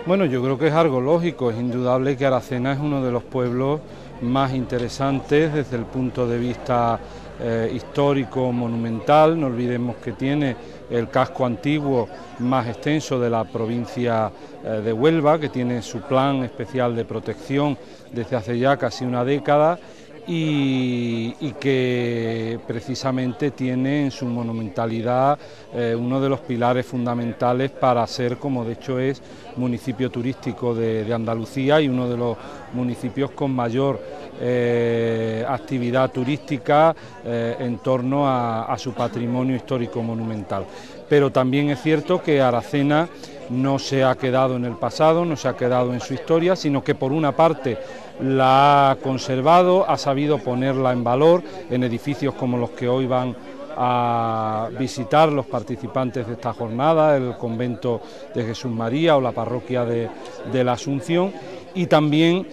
Bueno, yo creo que es algo lógico, es indudable que Aracena es uno de los pueblos más interesantes desde el punto de vista histórico, monumental. No olvidemos que tiene el casco antiguo más extenso de la provincia de Huelva, que tiene su plan especial de protección desde hace ya casi una década y que precisamente tiene en su monumentalidad uno de los pilares fundamentales para ser, como de hecho es, municipio turístico de Andalucía y uno de los municipios con mayor actividad turística en torno a su patrimonio histórico monumental. Pero también es cierto que Aracena no se ha quedado en el pasado, no se ha quedado en su historia, sino que por una parte la ha conservado, ha sabido ponerla en valor en edificios como los que hoy van a visitar los participantes de esta jornada, el convento de Jesús María o la parroquia de la Asunción, y también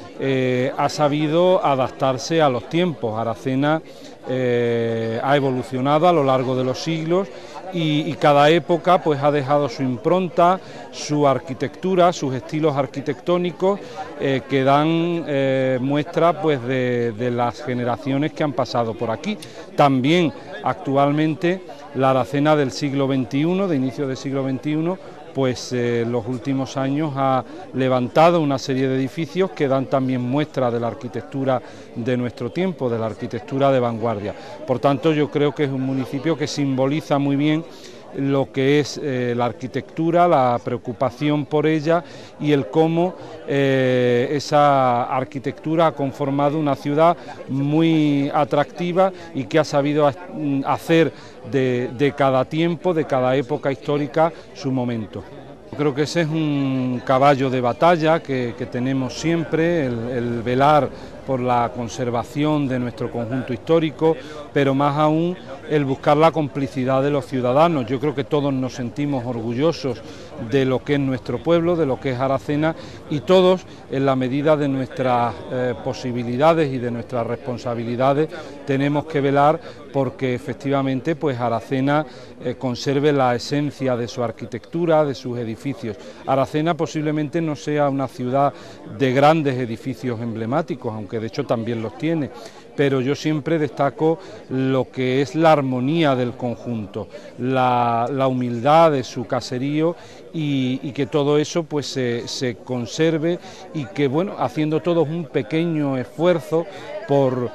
ha sabido adaptarse a los tiempos. Aracena ha evolucionado a lo largo de los siglos y cada época pues ha dejado su impronta, su arquitectura, sus estilos arquitectónicos que dan muestra pues de las generaciones que han pasado por aquí. También actualmente la Aracena del siglo XXI, de inicio del siglo XXI, pues en los últimos años ha levantado una serie de edificios que dan también muestra de la arquitectura de nuestro tiempo, de la arquitectura de vanguardia. Por tanto, yo creo que es un municipio que simboliza muy bien lo que es la arquitectura, la preocupación por ella y el cómo esa arquitectura ha conformado una ciudad muy atractiva y que ha sabido hacer de cada tiempo, de cada época histórica, su momento. Creo que ese es un caballo de batalla que tenemos siempre, el velar por la conservación de nuestro conjunto histórico, pero más aún el buscar la complicidad de los ciudadanos. Yo creo que todos nos sentimos orgullosos de lo que es nuestro pueblo, de lo que es Aracena, y todos, en la medida de nuestras posibilidades y de nuestras responsabilidades, tenemos que velar porque efectivamente pues Aracena conserve la esencia de su arquitectura, de sus edificios. Aracena posiblemente no sea una ciudad de grandes edificios emblemáticos, aunque de hecho también los tiene, pero yo siempre destaco lo que es la armonía del conjunto, la humildad de su caserío y que todo eso pues se conserve y que, bueno, haciendo todos un pequeño esfuerzo por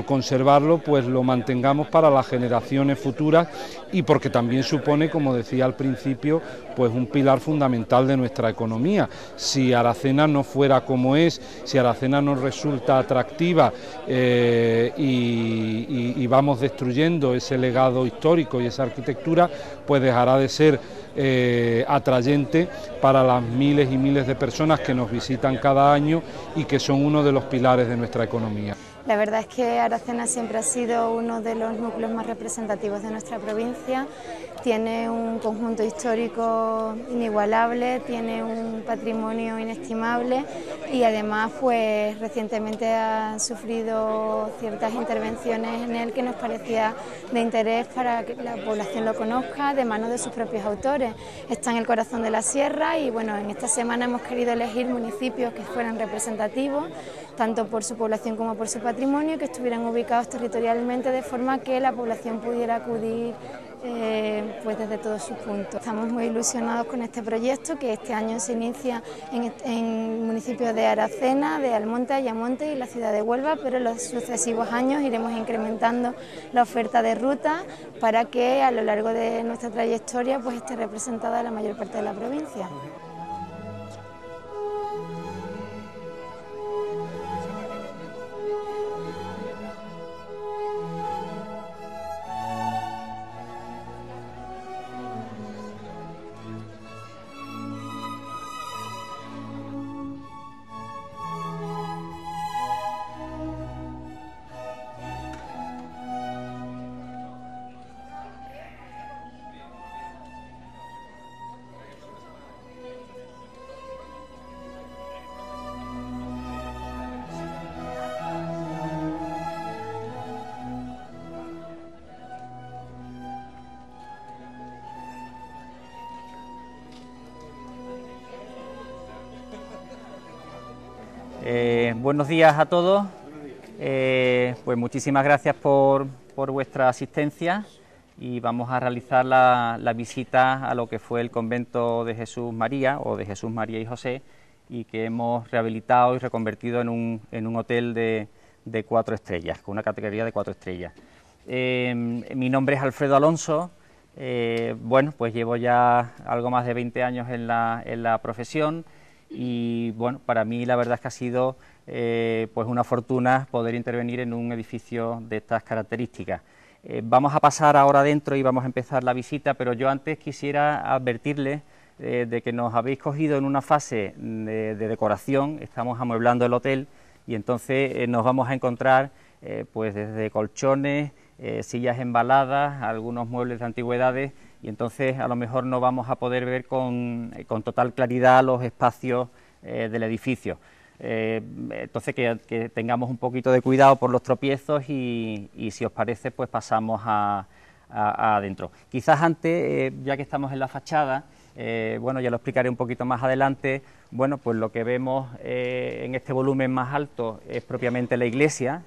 conservarlo, pues lo mantengamos para las generaciones futuras y porque también supone, como decía al principio, pues un pilar fundamental de nuestra economía. Si Aracena no fuera como es, si Aracena no resulta atractiva y vamos destruyendo ese legado histórico y esa arquitectura, pues dejará de ser atrayente para las miles y miles de personas que nos visitan cada año y que son uno de los pilares de nuestra economía. La verdad es que Aracena siempre ha sido uno de los núcleos más representativos de nuestra provincia, tiene un conjunto histórico inigualable, tiene un patrimonio inestimable y además pues recientemente ha sufrido ciertas intervenciones en él que nos parecía de interés para que la población lo conozca de manos de sus propios autores. Está en el corazón de la sierra y bueno, en esta semana hemos querido elegir municipios que fueran representativos tanto por su población como por su patrimonio, que estuvieran ubicados territorialmente de forma que la población pudiera acudir pues desde todos sus puntos. Estamos muy ilusionados con este proyecto que este año se inicia en municipios de Aracena, de Almonte, Ayamonte y la ciudad de Huelva, pero en los sucesivos años iremos incrementando la oferta de ruta para que a lo largo de nuestra trayectoria pues esté representada la mayor parte de la provincia. Buenos días a todos. Pues muchísimas gracias por vuestra asistencia y vamos a realizar la visita a lo que fue el convento de Jesús María o de Jesús María y José, y que hemos rehabilitado y reconvertido en un hotel de 4 estrellas, con una categoría de 4 estrellas. Mi nombre es Alfredo Alonso. Bueno, pues llevo ya algo más de 20 años en la profesión y bueno, para mí la verdad es que ha sido pues una fortuna poder intervenir en un edificio de estas características. Vamos a pasar ahora adentro y vamos a empezar la visita, pero yo antes quisiera advertirles de que nos habéis cogido en una fase de decoración. Estamos amueblando el hotel y entonces nos vamos a encontrar pues desde colchones, sillas embaladas, algunos muebles de antigüedades, y entonces a lo mejor no vamos a poder ver con total claridad los espacios del edificio. Entonces que tengamos un poquito de cuidado por los tropiezos y si os parece pues pasamos adentro. Quizás antes, ya que estamos en la fachada, bueno, ya lo explicaré un poquito más adelante. Bueno, pues lo que vemos en este volumen más alto es propiamente la iglesia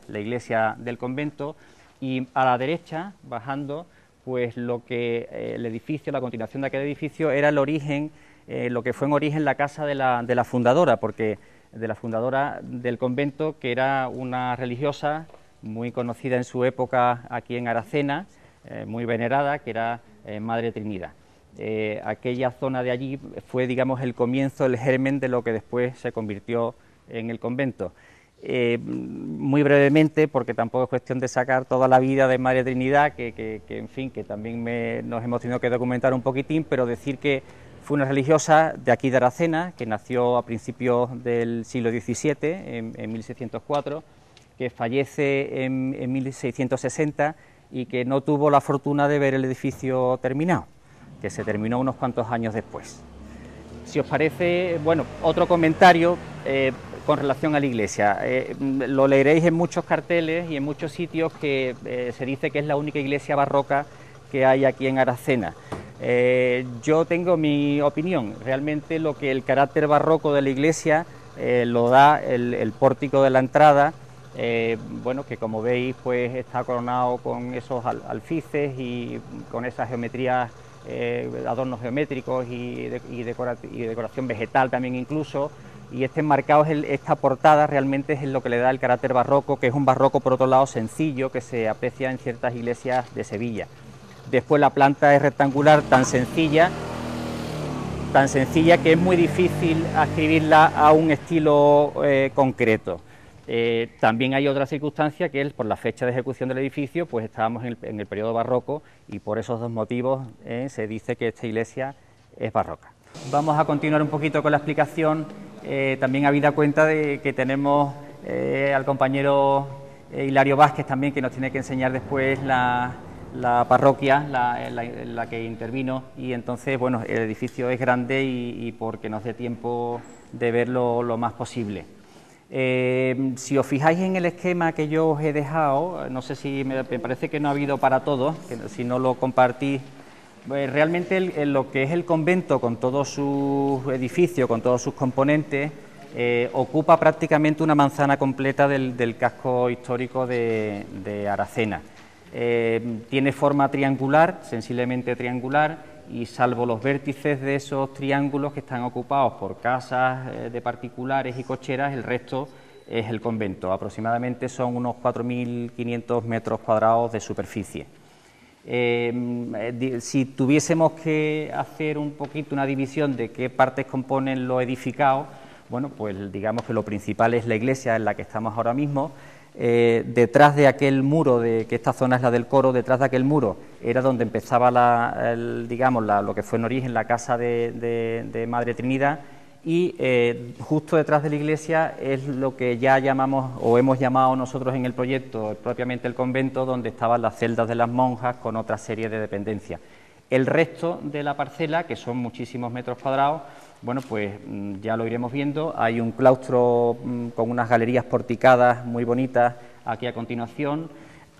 del convento, y a la derecha, bajando, pues lo que el edificio, la continuación de aquel edificio era el origen, lo que fue en origen la casa de la fundadora, porque de la fundadora del convento, que era una religiosa muy conocida en su época aquí en Aracena, muy venerada, que era Madre Trinidad. Aquella zona de allí fue, digamos, el comienzo, el germen de lo que después se convirtió en el convento. Muy brevemente, porque tampoco es cuestión de sacar toda la vida de Madre Trinidad, que en fin, que también nos hemos tenido que documentar un poquitín, pero decir que fue una religiosa de aquí de Aracena, que nació a principios del siglo XVII, en 1604, que fallece en 1660 y que no tuvo la fortuna de ver el edificio terminado, que se terminó unos cuantos años después. Si os parece, bueno, otro comentario con relación a la iglesia. Lo leeréis en muchos carteles y en muchos sitios que se dice que es la única iglesia barroca que hay aquí en Aracena. Yo tengo mi opinión. Realmente lo que el carácter barroco de la iglesia lo da el pórtico de la entrada, bueno, que como veis pues está coronado con esos alfices y con esas geometrías, adornos geométricos y decoración vegetal también incluso, y enmarcado esta portada realmente es lo que le da el carácter barroco, que es un barroco por otro lado sencillo, que se aprecia en ciertas iglesias de Sevilla. Después la planta es rectangular, tan sencilla que es muy difícil adscribirla a un estilo concreto. También hay otra circunstancia, que es por la fecha de ejecución del edificio, pues estábamos en el periodo barroco, y por esos dos motivos se dice que esta iglesia es barroca. Vamos a continuar un poquito con la explicación, también habida cuenta de que tenemos al compañero Hilario Vázquez también, que nos tiene que enseñar después la parroquia, la que intervino, y entonces, bueno, el edificio es grande y porque nos dé tiempo de verlo lo más posible. Si os fijáis en el esquema que yo os he dejado, no sé si me parece que no ha habido para todos, que si no lo compartís, realmente lo que es el convento con todo su edificio, con todos sus componentes, ocupa prácticamente una manzana completa del casco histórico de Aracena. Tiene forma triangular, sensiblemente triangular, y salvo los vértices de esos triángulos que están ocupados por casas de particulares y cocheras, el resto es el convento. Aproximadamente son unos 4.500 metros cuadrados de superficie. Si tuviésemos que hacer un poquito una división de qué partes componen lo edificado, bueno, pues digamos que lo principal es la iglesia en la que estamos ahora mismo. Detrás de aquel muro, que esta zona es la del coro, detrás de aquel muro era donde empezaba lo que fue en origen la casa de Madre Trinidad, y justo detrás de la iglesia es lo que ya llamamos o hemos llamado nosotros en el proyecto propiamente el convento, donde estaban las celdas de las monjas con otra serie de dependencias. El resto de la parcela, que son muchísimos metros cuadrados, bueno, pues ya lo iremos viendo. Hay un claustro con unas galerías porticadas muy bonitas aquí a continuación.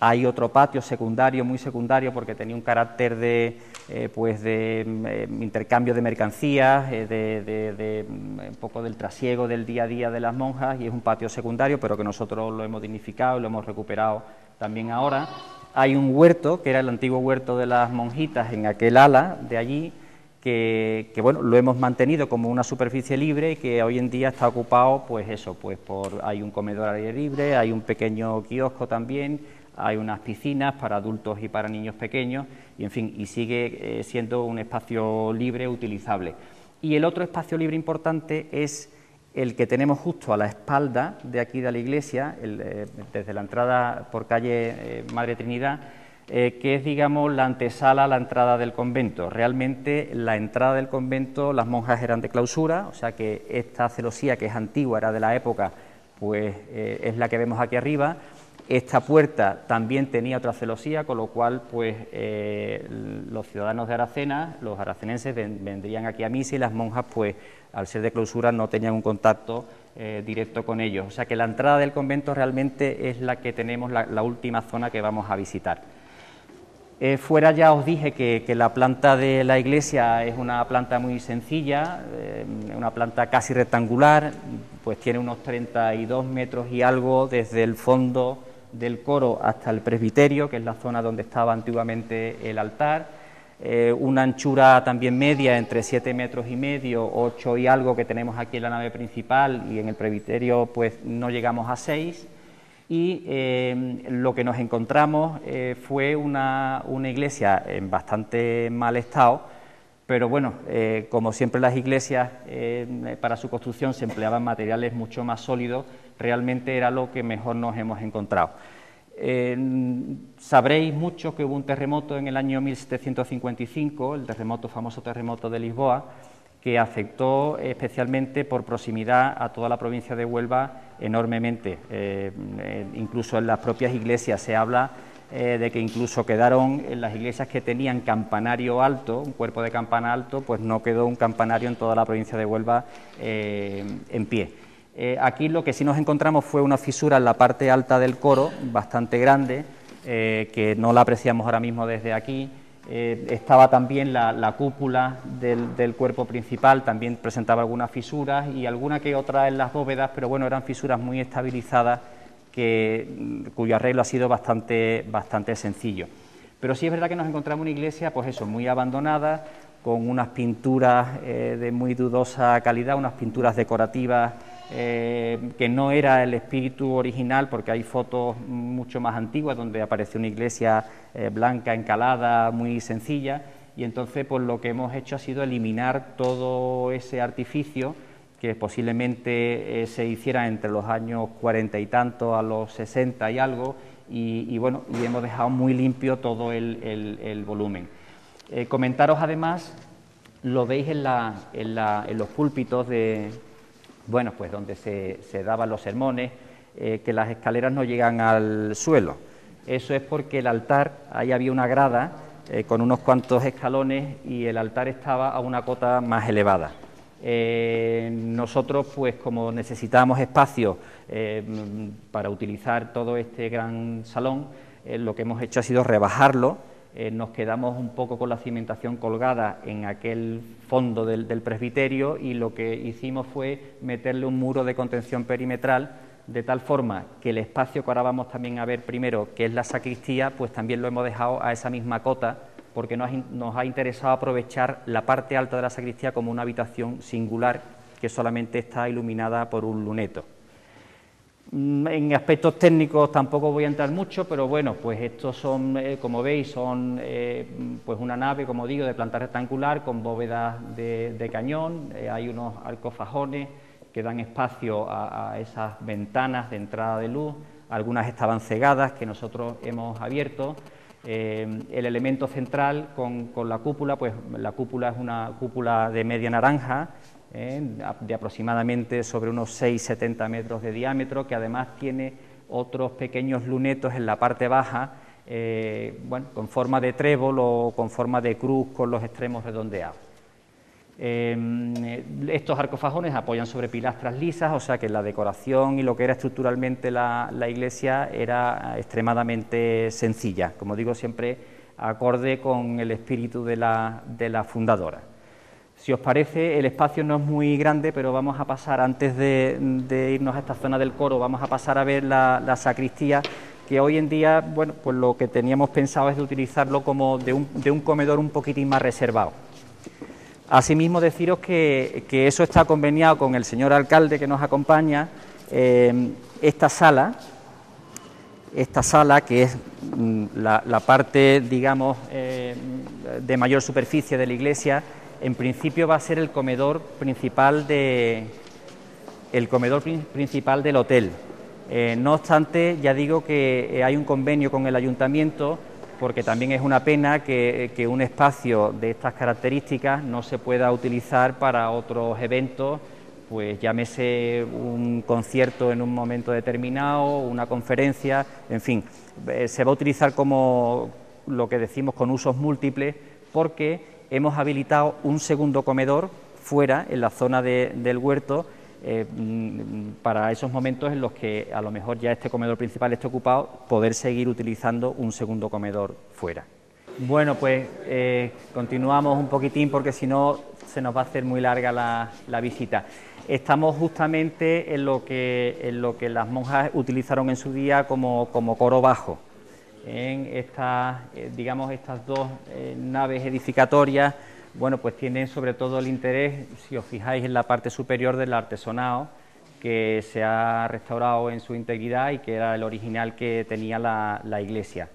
Hay otro patio secundario, muy secundario, porque tenía un carácter de intercambio de mercancías, un poco del trasiego del día a día de las monjas, y es un patio secundario, pero que nosotros lo hemos dignificado y lo hemos recuperado también ahora. Hay un huerto, que era el antiguo huerto de las monjitas, en aquel ala de allí, que bueno, lo hemos mantenido como una superficie libre y que hoy en día está ocupado, hay un comedor al aire libre, hay un pequeño kiosco también, hay unas piscinas para adultos y para niños pequeños, y en fin, y sigue siendo un espacio libre utilizable. Y el otro espacio libre importante es el que tenemos justo a la espalda de aquí de la iglesia, desde la entrada por calle Madre Trinidad, que es, digamos, la antesala a la entrada del convento. Realmente la entrada del convento, las monjas eran de clausura, o sea que esta celosía, que es antigua, era de la época, pues es la que vemos aquí arriba. Esta puerta también tenía otra celosía, con lo cual pues los ciudadanos de Aracena, los aracenenses, vendrían aquí a misa, y las monjas, pues al ser de clausura, no tenían un contacto directo con ellos. O sea que la entrada del convento realmente es la que tenemos, la última zona que vamos a visitar. Fuera ya os dije que la planta de la iglesia es una planta muy sencilla, una planta casi rectangular, pues tiene unos 32 metros y algo desde el fondo del coro hasta el presbiterio, que es la zona donde estaba antiguamente el altar, una anchura también media, entre 7 metros y medio, 8 y algo, que tenemos aquí en la nave principal, y en el presbiterio pues no llegamos a 6, y lo que nos encontramos fue una iglesia en bastante mal estado, pero bueno, como siempre las iglesias, para su construcción se empleaban materiales mucho más sólidos, realmente era lo que mejor nos hemos encontrado. Sabréis mucho que hubo un terremoto en el año 1755, el famoso terremoto de Lisboa, que afectó especialmente por proximidad a toda la provincia de Huelva enormemente. Incluso en las propias iglesias se habla de que incluso quedaron en las iglesias que tenían campanario alto, un cuerpo de campana alto, pues no quedó un campanario en toda la provincia de Huelva en pie. Aquí lo que sí nos encontramos fue una fisura en la parte alta del coro, bastante grande, que no la apreciamos ahora mismo desde aquí. Estaba también la cúpula del cuerpo principal, también presentaba algunas fisuras y alguna que otra en las bóvedas, pero bueno, eran fisuras muy estabilizadas, cuyo arreglo ha sido bastante sencillo. Pero sí es verdad que nos encontramos una iglesia, pues eso, muy abandonada, con unas pinturas de muy dudosa calidad, unas pinturas decorativas que no era el espíritu original, porque hay fotos mucho más antiguas donde aparece una iglesia blanca, encalada, muy sencilla, y entonces pues lo que hemos hecho ha sido eliminar todo ese artificio que posiblemente se hiciera entre los años 40 y tanto a los 60 y algo, y bueno, y hemos dejado muy limpio todo el volumen. Comentaros además, lo veis en los púlpitos bueno, pues donde se daban los sermones, que las escaleras no llegan al suelo. Eso es porque el altar, ahí había una grada con unos cuantos escalones, y el altar estaba a una cota más elevada. Nosotros, pues como necesitábamos espacio para utilizar todo este gran salón, lo que hemos hecho ha sido rebajarlo. Nos quedamos un poco con la cimentación colgada en aquel fondo del presbiterio, y lo que hicimos fue meterle un muro de contención perimetral, de tal forma que el espacio que ahora vamos también a ver primero, que es la sacristía, pues también lo hemos dejado a esa misma cota, porque nos ha interesado aprovechar la parte alta de la sacristía como una habitación singular que solamente está iluminada por un luneto. En aspectos técnicos tampoco voy a entrar mucho, pero bueno, pues estos son, como veis, son pues una nave, como digo, de planta rectangular con bóvedas de cañón. Hay unos arcos fajones que dan espacio a esas ventanas de entrada de luz. Algunas estaban cegadas, que nosotros hemos abierto. El elemento central con la cúpula, pues la cúpula es una cúpula de media naranja, de aproximadamente sobre unos 6-70 metros de diámetro, que además tiene otros pequeños lunetos en la parte baja, bueno, con forma de trébol o con forma de cruz, con los extremos redondeados. Estos arcofajones apoyan sobre pilastras lisas, o sea que la decoración y lo que era estructuralmente la iglesia era extremadamente sencilla, como digo siempre, acorde con el espíritu de la fundadora. Si os parece, el espacio no es muy grande, pero vamos a pasar, antes de irnos a esta zona del coro, vamos a pasar a ver la sacristía, que hoy en día, bueno, pues lo que teníamos pensado es de utilizarlo como de un comedor un poquitín más reservado. Asimismo, deciros que eso está conveniado con el señor alcalde que nos acompaña. Esta sala que es la parte, digamos, de mayor superficie de la iglesia, en principio va a ser el comedor principal del hotel. No obstante, ya digo que hay un convenio con el ayuntamiento, porque también es una pena que un espacio de estas características no se pueda utilizar para otros eventos, pues llámese un concierto en un momento determinado, una conferencia, en fin, se va a utilizar como lo que decimos con usos múltiples, porque hemos habilitado un segundo comedor fuera, en la zona del huerto, para esos momentos en los que a lo mejor ya este comedor principal esté ocupado, poder seguir utilizando un segundo comedor fuera. Bueno, pues continuamos un poquitín porque si no se nos va a hacer muy larga la visita. Estamos justamente en lo que las monjas utilizaron en su día como coro bajo. En estas, digamos, estas dos naves edificatorias, bueno, pues tienen sobre todo el interés, si os fijáis, en la parte superior del artesonado, que se ha restaurado en su integridad y que era el original que tenía la iglesia.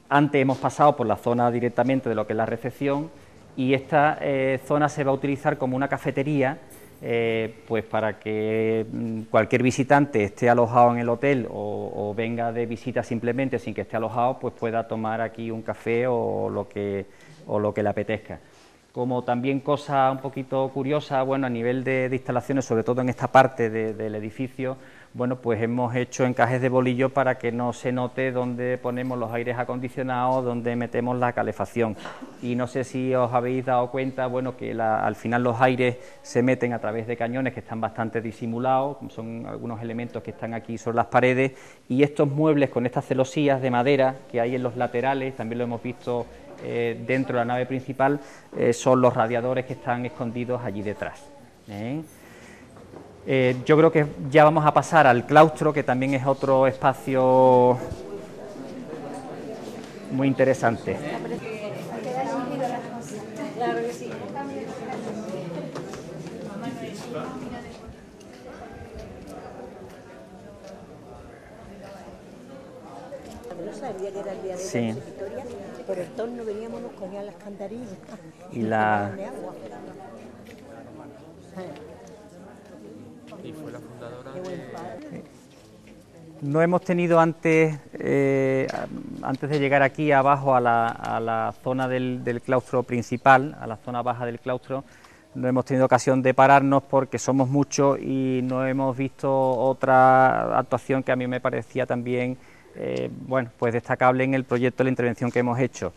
Antes hemos pasado por la zona directamente de lo que es la recepción, y esta zona se va a utilizar como una cafetería, pues para que cualquier visitante esté alojado en el hotel o venga de visita simplemente sin que esté alojado, pues pueda tomar aquí un café o lo que le apetezca. Como también cosa un poquito curiosa, bueno, a nivel de instalaciones, sobre todo en esta parte del edificio, bueno, pues hemos hecho encajes de bolillo para que no se note dónde ponemos los aires acondicionados, dónde metemos la calefacción. Y no sé si os habéis dado cuenta, bueno, que al final los aires se meten a través de cañones que están bastante disimulados, son algunos elementos que están aquí sobre las paredes, y estos muebles con estas celosías de madera que hay en los laterales, también lo hemos visto dentro de la nave principal, son los radiadores que están escondidos allí detrás. Yo creo que ya vamos a pasar al claustro, que también es otro espacio muy interesante. Sabía que era el día de sí. Victoria, por el torno veníamos, nos cogían las cantarillas y la... Y fue la fundadora No hemos tenido antes de llegar aquí abajo a la zona del claustro principal, a la zona baja del claustro, no hemos tenido ocasión de pararnos porque somos muchos y no hemos visto otra actuación que a mí me parecía también bueno, pues destacable en el proyecto de la intervención que hemos hecho.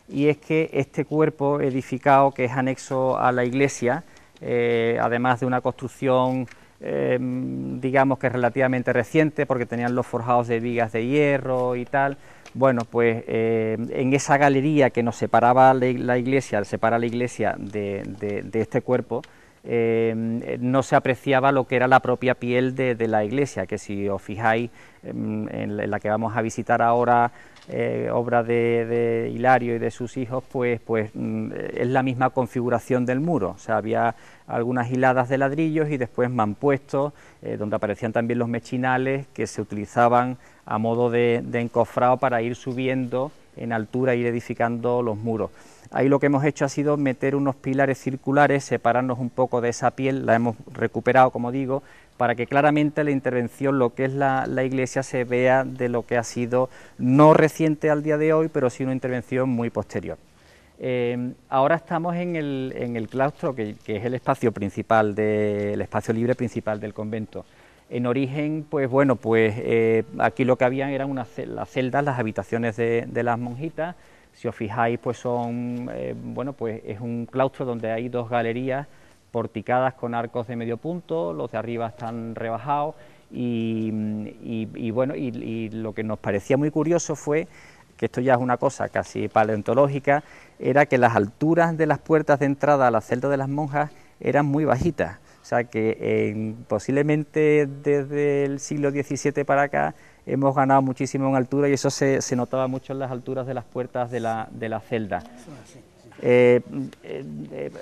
Y es que este cuerpo edificado, que es anexo a la iglesia, además de una construcción digamos que es relativamente reciente, porque tenían los forjados de vigas de hierro y tal, bueno, pues en esa galería que nos separaba la iglesia, separa la iglesia de este cuerpo, no se apreciaba lo que era la propia piel de la iglesia, que si os fijáis en la que vamos a visitar ahora, obra de Hilario y de sus hijos, pues es la misma configuración del muro, o sea, había algunas hiladas de ladrillos y después mampuestos, donde aparecían también los mechinales que se utilizaban a modo de encofrado para ir subiendo en altura e ir edificando los muros. Ahí lo que hemos hecho ha sido meter unos pilares circulares, separarnos un poco de esa piel, la hemos recuperado, como digo, para que claramente la intervención, lo que es la iglesia, se vea de lo que ha sido, no reciente al día de hoy, pero sí una intervención muy posterior. Ahora estamos en el claustro, que es el espacio principal, el espacio libre principal del convento. En origen, pues bueno, pues aquí lo que habían eran las celdas, las habitaciones de las monjitas. Si os fijáis, pues son, bueno, pues es un claustro donde hay dos galerías porticadas con arcos de medio punto, los de arriba están rebajados y bueno, y lo que nos parecía muy curioso fue que esto ya es una cosa casi paleontológica, era que las alturas de las puertas de entrada a la celda de las monjas eran muy bajitas. O sea que posiblemente desde el siglo XVII para acá hemos ganado muchísimo en altura y eso se notaba mucho en las alturas de las puertas de la celda.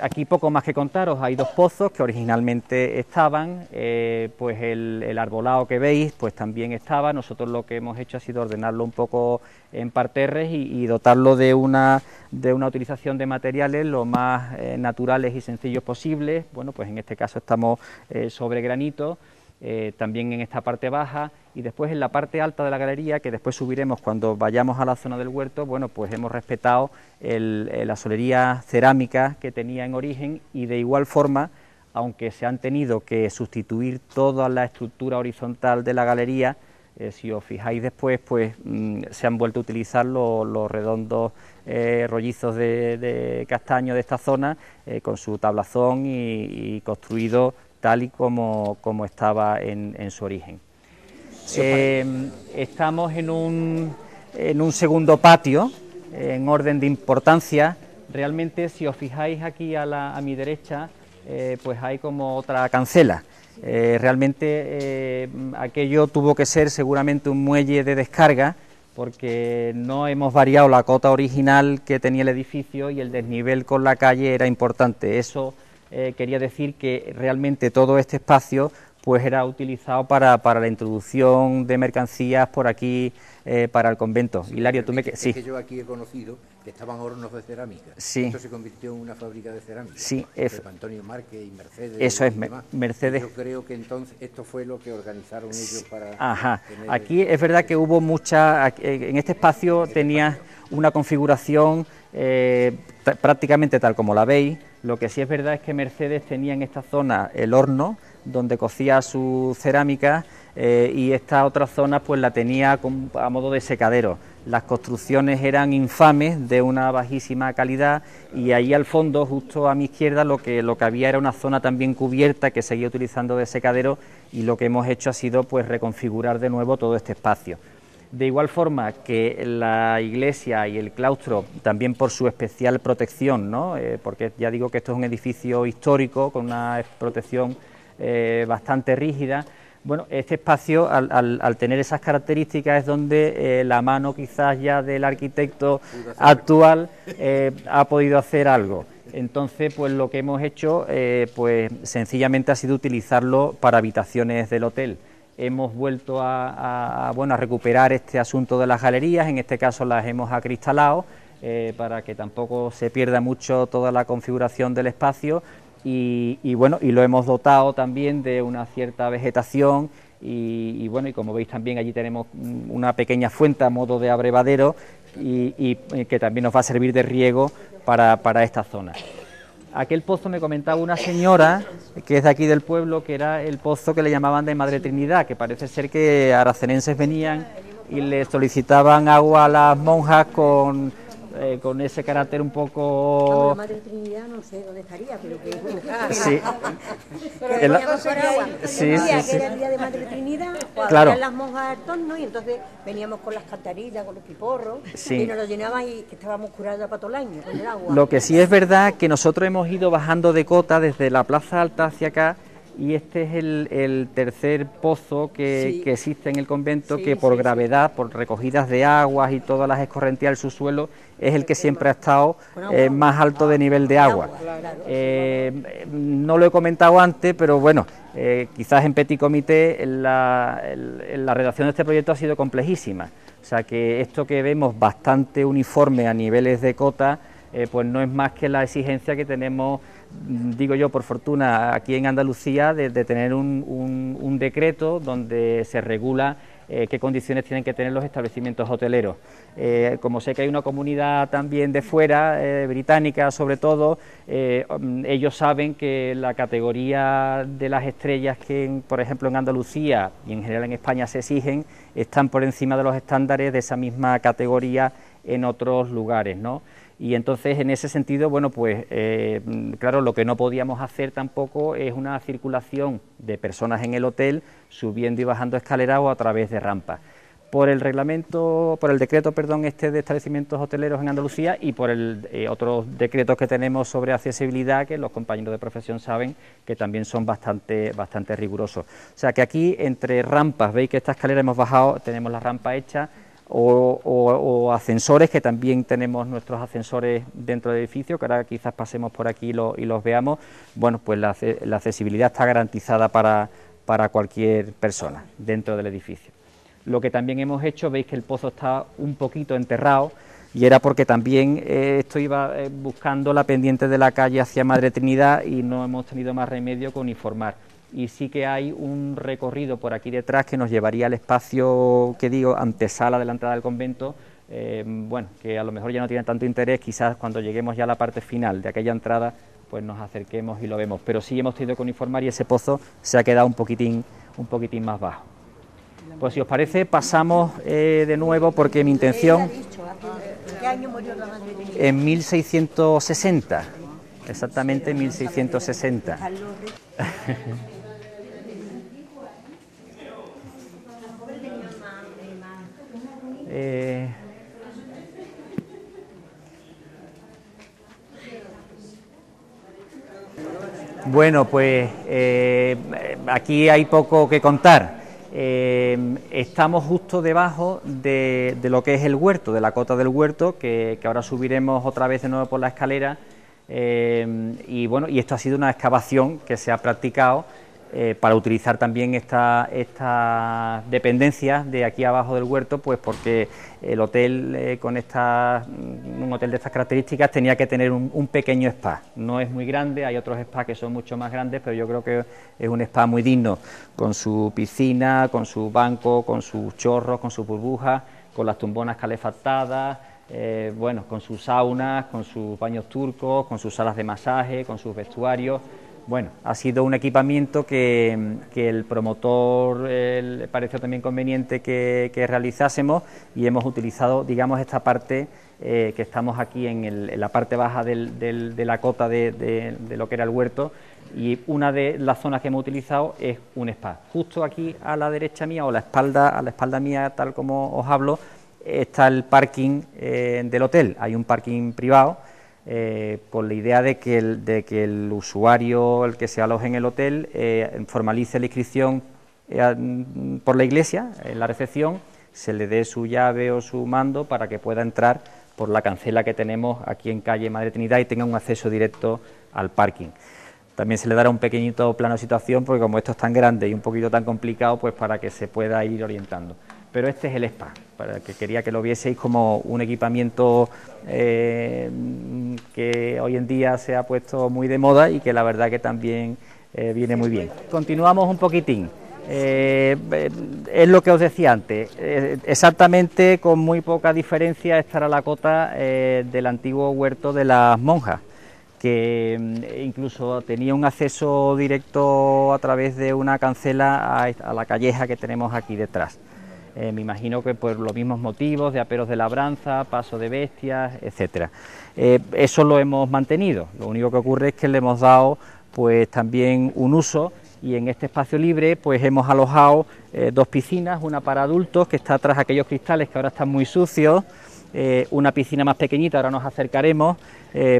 Aquí poco más que contaros, hay dos pozos que originalmente estaban, pues el arbolado que veis pues también estaba. Nosotros lo que hemos hecho ha sido ordenarlo un poco en parterres y dotarlo de una utilización de materiales lo más naturales y sencillos posibles. Bueno, pues en este caso estamos sobre granito, también en esta parte baja, y después en la parte alta de la galería, que después subiremos cuando vayamos a la zona del huerto, bueno, pues hemos respetado la solería cerámica que tenía en origen, y de igual forma, aunque se han tenido que sustituir toda la estructura horizontal de la galería, si os fijáis después, pues se han vuelto a utilizar los redondos rollizos de castaño de esta zona, con su tablazón y construido tal y como estaba en su origen. Estamos en un segundo patio, en orden de importancia. Realmente, si os fijáis aquí a mi derecha, pues hay como otra cancela. Realmente aquello tuvo que ser seguramente un muelle de descarga, porque no hemos variado la cota original que tenía el edificio y el desnivel con la calle era importante. Eso quería decir que realmente todo este espacio pues era utilizado para la introducción de mercancías por aquí para el convento. Sí, Hilario, tú me... Sí. Es que yo aquí he conocido que estaban hornos de cerámica. Sí. Esto se convirtió en una fábrica de cerámica. Sí. Antonio Márquez y Mercedes. Eso es, demás. Mercedes. Yo creo que entonces esto fue lo que organizaron ellos para... Ajá. Aquí es verdad que hubo mucha... En este espacio tenía una configuración prácticamente tal como la veis. Lo que sí es verdad es que Mercedes tenía en esta zona el horno donde cocía su cerámica y esta otra zona pues la tenía a modo de secadero. Las construcciones eran infames, de una bajísima calidad, y ahí al fondo, justo a mi izquierda, lo que había era una zona también cubierta que seguía utilizando de secadero, y lo que hemos hecho ha sido pues reconfigurar de nuevo todo este espacio. De igual forma que la iglesia y el claustro, también por su especial protección, ¿no? Porque ya digo que esto es un edificio histórico con una protección bastante rígida. Bueno, este espacio, al tener esas características, es donde la mano quizás ya del arquitecto actual ha podido hacer algo. Entonces, pues lo que hemos hecho, pues sencillamente ha sido utilizarlo para habitaciones del hotel. Hemos vuelto a recuperar este asunto de las galerías, en este caso las hemos acristalado para que tampoco se pierda mucho toda la configuración del espacio y lo hemos dotado también de una cierta vegetación y como veis también allí tenemos una pequeña fuente a modo de abrevadero y que también nos va a servir de riego para esta zona. Aquel pozo me comentaba una señora que es de aquí del pueblo, que era el pozo que le llamaban de Madre Trinidad, que parece ser que aracenenses venían y le solicitaban agua a las monjas con ese carácter un poco... La Madre Trinidad no sé dónde estaría, pero que... Sí. Que veníamos por agua. Sí, que sí. era el día de Madre Trinidad, cuando Claro. eran las monjas al torno, y entonces veníamos con las cantaritas, con los piporros, Sí. y nos lo llenaban y que estábamos curados para todo el año con el agua. Lo que sí es verdad que nosotros hemos ido bajando de cota desde la Plaza Alta hacia acá, y este es el tercer pozo que existe en el convento, que por gravedad, por recogidas de aguas y todas las escorrentías del subsuelo, es el que siempre ha estado más alto de nivel de agua. No lo he comentado antes, pero bueno, quizás en petit comité la redacción de este proyecto ha sido complejísima. O sea que esto que vemos bastante uniforme a niveles de cota, pues no es más que la exigencia que tenemos, digo yo, por fortuna, aquí en Andalucía, de tener un decreto donde se regula qué condiciones tienen que tener los establecimientos hoteleros. Como sé que hay una comunidad también de fuera, británica sobre todo, ellos saben que la categoría de las estrellas que, por ejemplo, en Andalucía y en general en España se exigen, están por encima de los estándares de esa misma categoría en otros lugares, ¿no? Y entonces, en ese sentido, bueno, pues claro, lo que no podíamos hacer tampoco es una circulación de personas en el hotel subiendo y bajando escaleras o a través de rampas. Por el reglamento, por el decreto, perdón, este de establecimientos hoteleros en Andalucía y por otros decretos que tenemos sobre accesibilidad, que los compañeros de profesión saben que también son bastante rigurosos. O sea que aquí, entre rampas, veis que esta escalera hemos bajado, tenemos la rampa hecha, o ascensores, que también tenemos nuestros ascensores dentro del edificio, que ahora quizás pasemos por aquí y los veamos. Bueno, pues la accesibilidad está garantizada para cualquier persona dentro del edificio. Lo que también hemos hecho, veis que el pozo está un poquito enterrado, y era porque también esto iba buscando la pendiente de la calle hacia Madre Trinidad y no hemos tenido más remedio que uniformar. Y sí que hay un recorrido por aquí detrás que nos llevaría al espacio, que digo, antesala de la entrada del convento, bueno, que a lo mejor ya no tiene tanto interés, quizás cuando lleguemos ya a la parte final de aquella entrada, pues nos acerquemos y lo vemos. Pero sí hemos tenido que uniformar y ese pozo se ha quedado un poquitín más bajo. Pues si os parece, pasamos de nuevo, porque mi intención... ¿Qué año murió la Madre Trinidad? En 1660, exactamente 1660. Bueno, pues aquí hay poco que contar. Estamos justo debajo de lo que es el huerto, de la cota del huerto, que ahora subiremos otra vez de nuevo por la escalera, y bueno, y esto ha sido una excavación que se ha practicado para utilizar también estas dependencias de aquí abajo del huerto, pues porque el hotel un hotel de estas características tenía que tener un pequeño spa. No es muy grande, hay otros spas que son mucho más grandes, pero yo creo que es un spa muy digno, con su piscina, con su banco, con sus chorros, con sus burbujas, con las tumbonas calefactadas, bueno, con sus saunas, con sus baños turcos, con sus salas de masaje, con sus vestuarios. Bueno, ha sido un equipamiento que el promotor le pareció también conveniente que realizásemos, y hemos utilizado, digamos, esta parte que estamos aquí en la parte baja de la cota de lo que era el huerto, y una de las zonas que hemos utilizado es un spa. Justo aquí a la derecha mía, o a la espalda mía, tal como os hablo, está el parking del hotel. Hay un parking privado, con la idea de que el usuario, el que se aloje en el hotel, formalice la inscripción por la iglesia, en la recepción, se le dé su llave o su mando para que pueda entrar por la cancela que tenemos aquí en calle Madre Trinidad y tenga un acceso directo al parking. También se le dará un pequeñito plano de situación, porque como esto es tan grande y un poquito tan complicado, pues para que se pueda ir orientando. Pero este es el spa, para que quería que lo vieseis como un equipamiento que hoy en día se ha puesto muy de moda y que la verdad que también viene muy bien. Continuamos un poquitín. Es lo que os decía antes, exactamente con muy poca diferencia estará la cota del antiguo huerto de las monjas, que incluso tenía un acceso directo a través de una cancela a la calleja que tenemos aquí detrás. Me imagino que por los mismos motivos de aperos de labranza, paso de bestias, etcétera. Eso lo hemos mantenido, lo único que ocurre es que le hemos dado pues también un uso, y en este espacio libre pues hemos alojado dos piscinas, una para adultos que está tras aquellos cristales que ahora están muy sucios, una piscina más pequeñita, ahora nos acercaremos,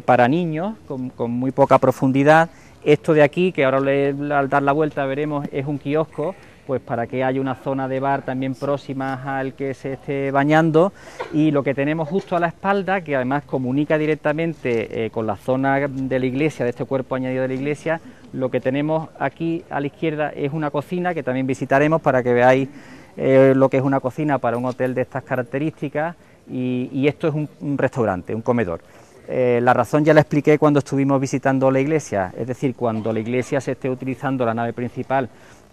para niños con muy poca profundidad. Esto de aquí, que ahora al dar la vuelta veremos, es un kiosco, pues para que haya una zona de bar también próxima al que se esté bañando, y lo que tenemos justo a la espalda, que además comunica directamente con la zona de la iglesia, de este cuerpo añadido de la iglesia, lo que tenemos aquí a la izquierda es una cocina que también visitaremos para que veáis lo que es una cocina para un hotel de estas características, y esto es un restaurante, un comedor. La razón ya la expliqué cuando estuvimos visitando la iglesia, es decir, cuando la iglesia se esté utilizando la nave principal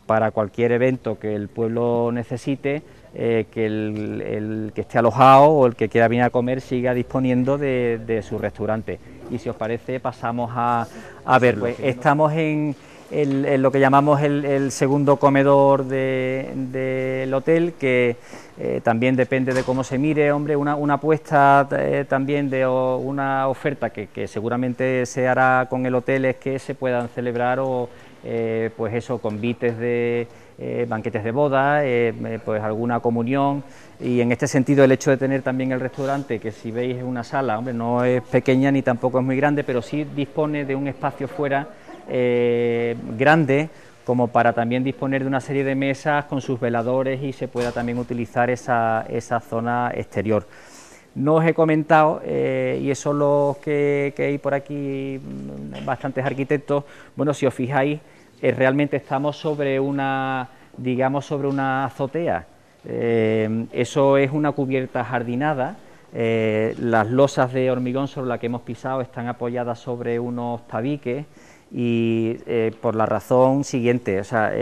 para cualquier evento que el pueblo necesite, que el que esté alojado o el que quiera venir a comer siga disponiendo de su restaurante. Y si os parece pasamos a verlo. Pues estamos en lo que llamamos el segundo comedor del hotel, que también depende de cómo se mire, hombre, una apuesta también de una oferta que seguramente se hará con el hotel es que se puedan celebrar pues eso, convites de banquetes de boda, pues alguna comunión, y en este sentido el hecho de tener también el restaurante, que si veis es una sala, hombre, no es pequeña ni tampoco es muy grande, pero sí dispone de un espacio fuera grande, como para también disponer de una serie de mesas con sus veladores y se pueda también utilizar esa zona exterior. No os he comentado, y eso los que hay por aquí, bastantes arquitectos, bueno, si os fijáis, realmente estamos sobre una, digamos, sobre una azotea. Eso es una cubierta jardinada. Las losas de hormigón sobre las que hemos pisado están apoyadas sobre unos tabiques, y por la razón siguiente, o sea,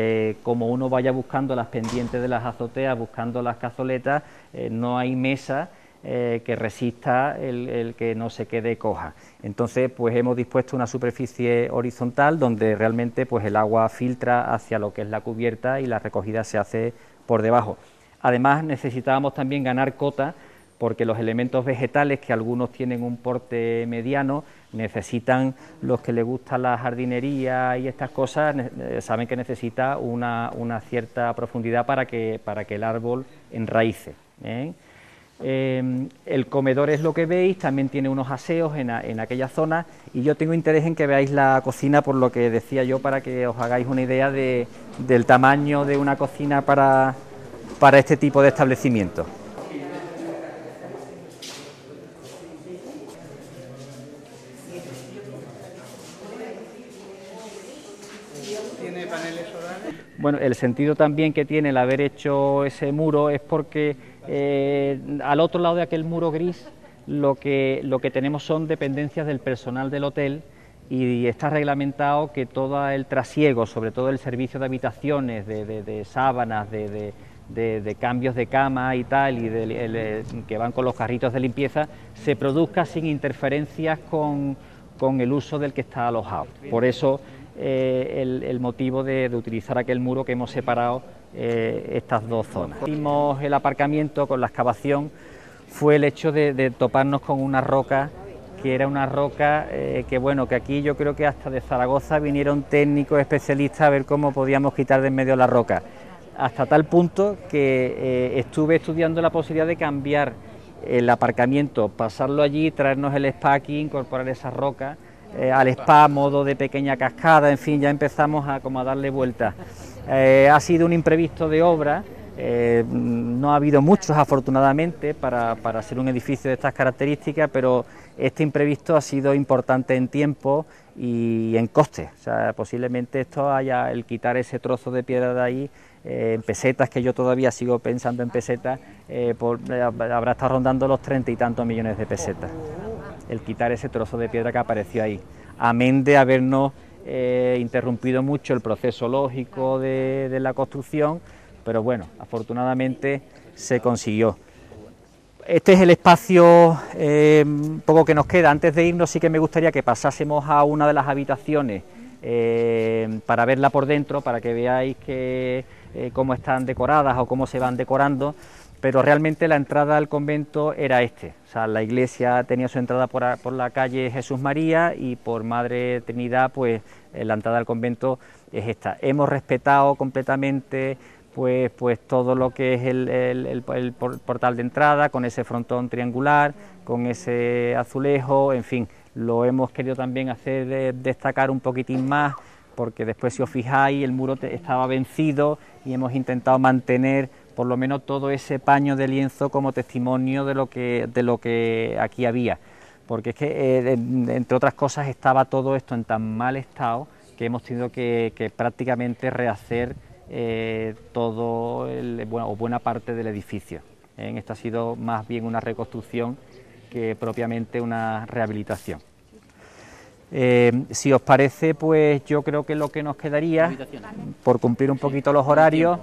como uno vaya buscando las pendientes de las azoteas, buscando las cazoletas, no hay mesa que resista el que no se quede coja. Entonces, pues hemos dispuesto una superficie horizontal donde realmente pues el agua filtra hacia lo que es la cubierta y la recogida se hace por debajo. Además, necesitábamos también ganar cota, porque los elementos vegetales, que algunos tienen un porte mediano, necesitan, los que les gusta la jardinería y estas cosas, saben que necesita una cierta profundidad para que el árbol enraíce, ¿eh? El comedor es lo que veis, también tiene unos aseos en aquella zona, y yo tengo interés en que veáis la cocina, por lo que decía yo, para que os hagáis una idea del tamaño de una cocina para este tipo de establecimiento. ¿Tiene paneles solares? Bueno, el sentido también que tiene el haber hecho ese muro es porque al otro lado de aquel muro gris lo que tenemos son dependencias del personal del hotel, y está reglamentado que todo el trasiego, sobre todo el servicio de habitaciones, de sábanas, de cambios de cama y tal, y que van con los carritos de limpieza, se produzca sin interferencias con el uso del que está alojado. Por eso el motivo de utilizar aquel muro que hemos separado estas dos zonas. Hicimos el aparcamiento con la excavación, fue el hecho de toparnos con una roca, que era una roca que bueno, que aquí yo creo que hasta de Zaragoza vinieron técnicos especialistas a ver cómo podíamos quitar de en medio la roca, hasta tal punto que estuve estudiando la posibilidad de cambiar el aparcamiento, pasarlo allí, traernos el spa aquí, incorporar esa roca al spa, modo de pequeña cascada, en fin, ya empezamos a darle vueltas. Ha sido un imprevisto de obra, no ha habido muchos afortunadamente para ser un edificio de estas características, pero este imprevisto ha sido importante en tiempo y en coste. O sea, posiblemente esto haya, el quitar ese trozo de piedra de ahí, en pesetas, que yo todavía sigo pensando en pesetas, habrá estado rondando los 30 y tantos millones de pesetas, el quitar ese trozo de piedra que apareció ahí, amén de habernos interrumpido mucho el proceso lógico de la construcción, pero bueno, afortunadamente se consiguió. Este es el espacio poco que nos queda. Antes de irnos sí que me gustaría que pasásemos a una de las habitaciones para verla por dentro, para que veáis cómo están decoradas o cómo se van decorando, pero realmente la entrada al convento era o sea, la iglesia tenía su entrada por la calle Jesús María, y por Madre Trinidad pues la entrada al convento es esta. Hemos respetado completamente pues todo lo que es el portal de entrada, con ese frontón triangular, con ese azulejo, en fin, lo hemos querido también hacer destacar un poquitín más, porque después, si os fijáis, el muro estaba vencido y hemos intentado mantener por lo menos todo ese paño de lienzo como testimonio de lo que aquí había, porque es que entre otras cosas estaba todo esto en tan mal estado que hemos tenido que prácticamente rehacer todo o buena parte del edificio. Esto ha sido más bien una reconstrucción que propiamente una rehabilitación. Si os parece, pues yo creo que lo que nos quedaría, por cumplir un poquito los horarios,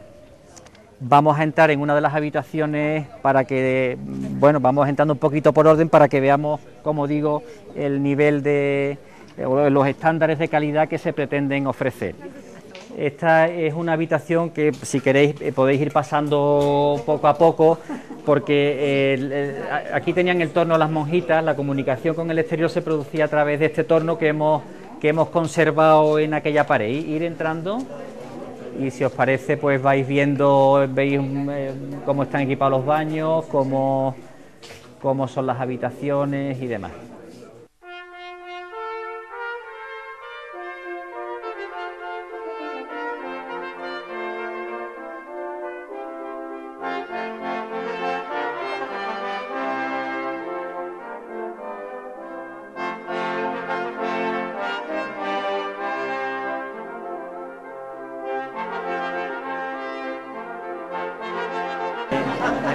vamos a entrar en una de las habitaciones para que, bueno, vamos entrando un poquito por orden para que veamos, como digo, el nivel de o los estándares de calidad que se pretenden ofrecer. Esta es una habitación que, si queréis, podéis ir pasando poco a poco, porque aquí tenían el torno las monjitas. La comunicación con el exterior se producía a través de este torno que hemos conservado en aquella pared. Ir entrando y, si os parece, pues veis cómo están equipados los baños, cómo son las habitaciones y demás.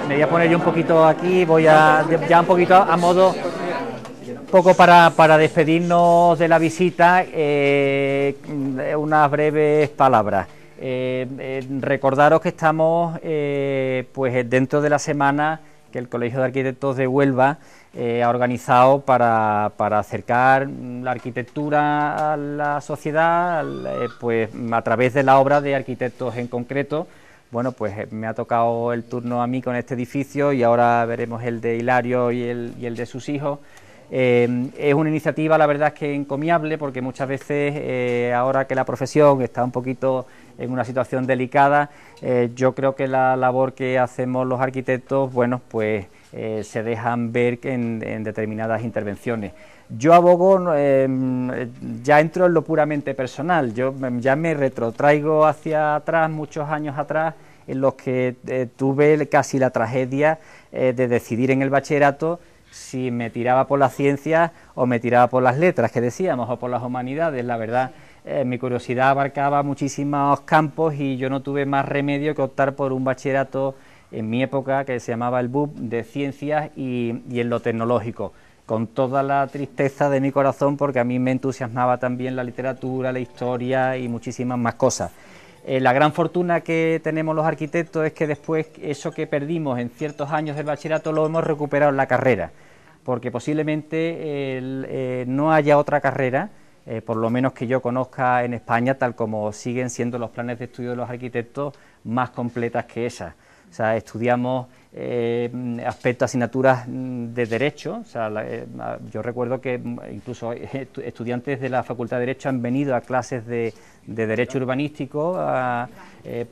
Me voy a poner yo un poquito aquí, voy a ya un poquito a modo, poco para despedirnos de la visita, unas breves palabras. Recordaros que estamos pues dentro de la semana que el Colegio de Arquitectos de Huelva ha organizado para acercar la arquitectura a la sociedad, pues a través de la obra de arquitectos en concreto. Bueno, pues me ha tocado el turno a mí con este edificio y ahora veremos el de Hilario y el de sus hijos. Es una iniciativa, la verdad, es que encomiable, porque muchas veces, ahora que la profesión está un poquito en una situación delicada, yo creo que la labor que hacemos los arquitectos, bueno, pues se dejan ver en determinadas intervenciones. Yo abogo, ya entro en lo puramente personal, yo ya me retrotraigo hacia atrás, muchos años atrás, en los que tuve casi la tragedia de decidir en el bachillerato si me tiraba por las ciencias o me tiraba por las letras, que decíamos, o por las humanidades. La verdad, mi curiosidad abarcaba muchísimos campos y yo no tuve más remedio que optar por un bachillerato en mi época, que se llamaba el BUP, de ciencias y en lo tecnológico, con toda la tristeza de mi corazón, porque a mí me entusiasmaba también la literatura, la historia y muchísimas más cosas. La gran fortuna que tenemos los arquitectos es que después eso que perdimos en ciertos años del bachillerato lo hemos recuperado en la carrera, porque posiblemente no haya otra carrera, por lo menos que yo conozca en España, tal como siguen siendo los planes de estudio de los arquitectos, más completas que esas. O sea, estudiamos aspectos, asignaturas de Derecho. O sea, yo recuerdo que incluso estudiantes de la Facultad de Derecho han venido a clases de Derecho Urbanístico,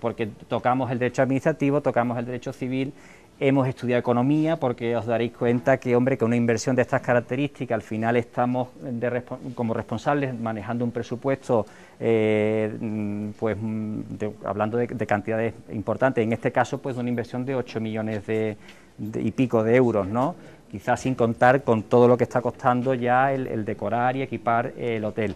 porque tocamos el Derecho Administrativo, tocamos el Derecho Civil. Hemos estudiado Economía, porque os daréis cuenta que, hombre, que una inversión de estas características, al final estamos como responsables manejando un presupuesto, pues hablando de cantidades importantes, en este caso pues de una inversión de 8 millones y pico de euros, ¿no? Quizás sin contar con todo lo que está costando ya el decorar y equipar el hotel.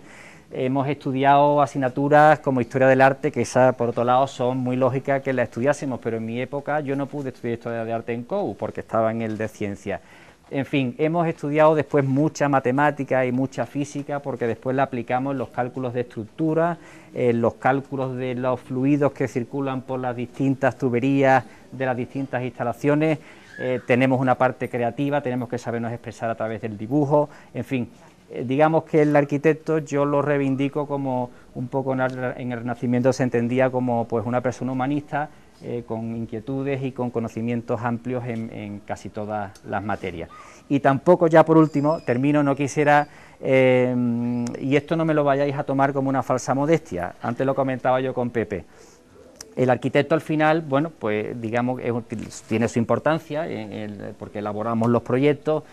Hemos estudiado asignaturas como Historia del Arte, que esas, por otro lado, son muy lógicas que las estudiásemos, pero en mi época yo no pude estudiar Historia del Arte en COU, porque estaba en el de Ciencias. En fin, hemos estudiado después mucha matemática y mucha física, porque después la aplicamos en los cálculos de estructura, en los cálculos de los fluidos que circulan por las distintas tuberías de las distintas instalaciones. Tenemos una parte creativa, tenemos que sabernos expresar a través del dibujo, en fin. Digamos que el arquitecto yo lo reivindico como un poco en el Renacimiento se entendía como pues una persona humanista, con inquietudes y con conocimientos amplios en casi todas las materias. Y tampoco, ya por último, termino, no quisiera, y esto no me lo vayáis a tomar como una falsa modestia, antes lo comentaba yo con Pepe. El arquitecto al final, bueno, pues digamos, tiene su importancia, porque elaboramos los proyectos.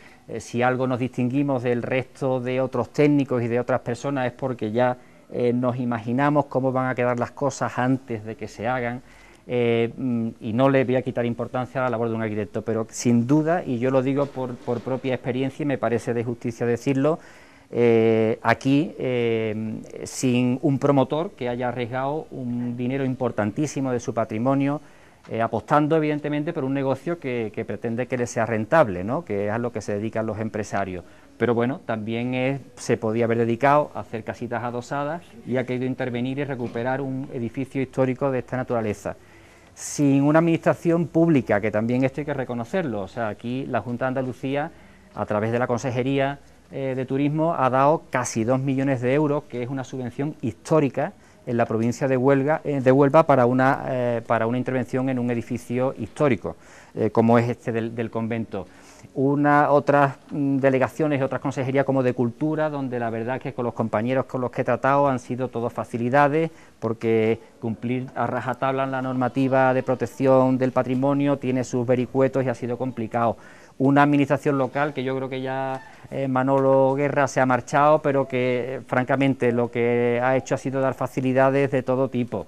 Si algo nos distinguimos del resto de otros técnicos y de otras personas es porque ya nos imaginamos cómo van a quedar las cosas antes de que se hagan, y no le voy a quitar importancia a la labor de un arquitecto, pero sin duda, y yo lo digo por propia experiencia y me parece de justicia decirlo, aquí, sin un promotor que haya arriesgado un dinero importantísimo de su patrimonio, apostando evidentemente por un negocio que pretende que le sea rentable, ¿no?, que es a lo que se dedican los empresarios, pero bueno, también se podía haber dedicado a hacer casitas adosadas y ha querido intervenir y recuperar un edificio histórico de esta naturaleza, sin una administración pública, que también esto hay que reconocerlo. O sea, aquí la Junta de Andalucía, a través de la Consejería, de Turismo ha dado casi 2 millones de euros, que es una subvención histórica en la provincia de Huelva para una intervención en un edificio histórico, como es este del convento. Otras delegaciones, otras consejerías como de Cultura, donde la verdad es que con los compañeros con los que he tratado han sido todo facilidades, porque cumplir a rajatabla la normativa de protección del patrimonio tiene sus vericuetos y ha sido complicado. Una administración local que yo creo que ya Manolo Guerra se ha marchado, pero que francamente lo que ha hecho ha sido dar facilidades de todo tipo.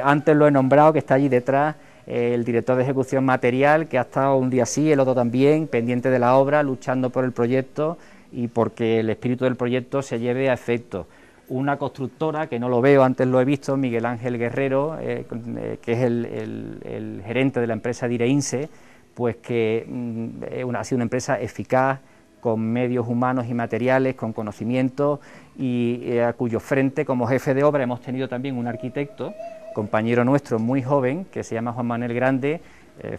Antes lo he nombrado, que está allí detrás, el director de ejecución material, que ha estado un día sí, el otro también, pendiente de la obra, luchando por el proyecto y porque el espíritu del proyecto se lleve a efecto. Una constructora, que no lo veo, antes lo he visto, Miguel Ángel Guerrero, que es el gerente de la empresa Direinse, pues que ha sido una empresa eficaz, con medios humanos y materiales, con conocimiento, y a cuyo frente, como jefe de obra, hemos tenido también un arquitecto, compañero nuestro muy joven, que se llama Juan Manuel Grande,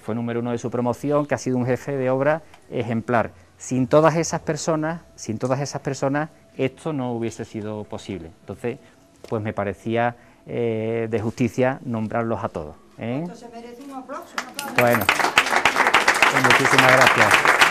fue número 1 de su promoción, que ha sido un jefe de obra ejemplar. Sin todas esas personas, esto no hubiese sido posible. Entonces, pues me parecía de justicia nombrarlos a todos. Esto se merece un aplauso. Bueno, pues muchísimas gracias.